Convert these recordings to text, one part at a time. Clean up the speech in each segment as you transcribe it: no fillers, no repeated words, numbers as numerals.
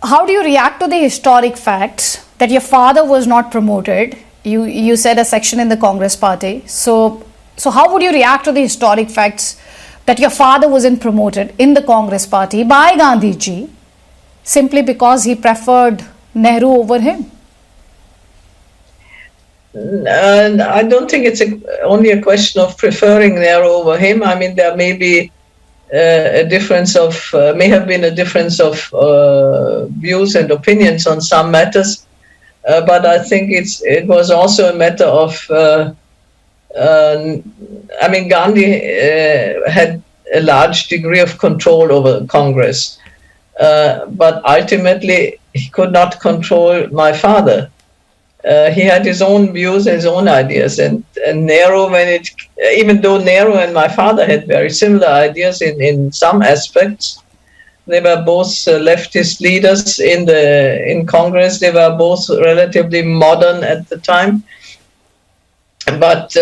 how do you react to the historic facts that your father was not promoted? You said a section in the Congress party. So how would you react to the historic facts that your father wasn't promoted in the Congress party by Gandhiji simply because he preferred Nehru over him? And I don't think it's only a question of preferring Nehru over him. I mean, there may be may have been a difference of views and opinions on some matters, but I think it was also a matter of, I mean, Gandhi had a large degree of control over Congress, but ultimately he could not control my father. He had his own views, his own ideas, and Nehru, even though Nehru and my father had very similar ideas in some aspects, they were both leftist leaders in Congress. They were both relatively modern at the time, but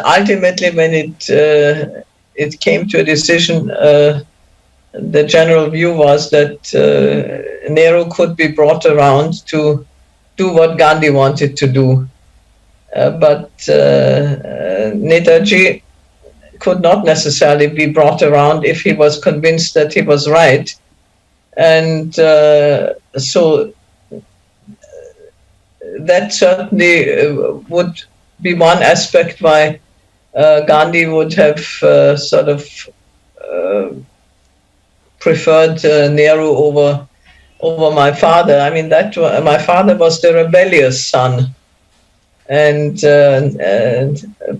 ultimately, when it came to a decision, the general view was that Nehru could be brought around to do what Gandhi wanted to do. But Netaji could not necessarily be brought around if he was convinced that he was right. And so that certainly would be one aspect why Gandhi would have sort of preferred Nehru over my father. I mean, my father was the rebellious son, and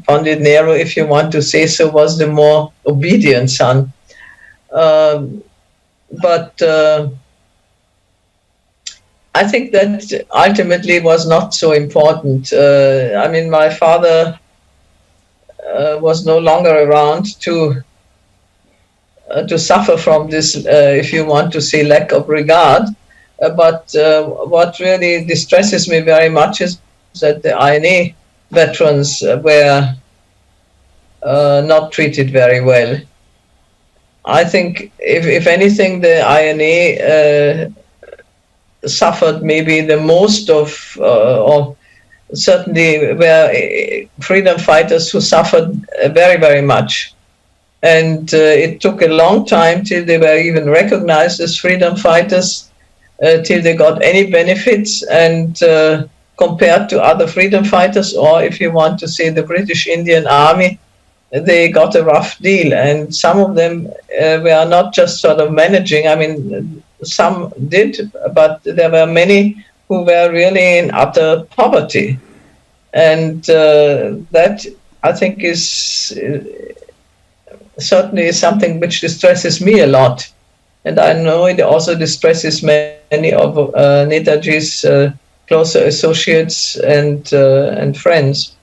Pandit Nehru, if you want to say so, was the more obedient son. But I think that ultimately was not so important. I mean, my father was no longer around to suffer from this, if you want to say, lack of regard. But what really distresses me very much is that the INA veterans were not treated very well. I think, if anything, the INA suffered maybe the most or certainly were freedom fighters who suffered very, very much. And it took a long time till they were even recognized as freedom fighters, till they got any benefits, and compared to other freedom fighters, or if you want to say the British Indian Army, they got a rough deal. And some of them were not just sort of managing. I mean, some did, but there were many who were really in utter poverty. And that, I think, is certainly something which distresses me a lot, and I know it also distresses many of Netaji's closer associates and friends.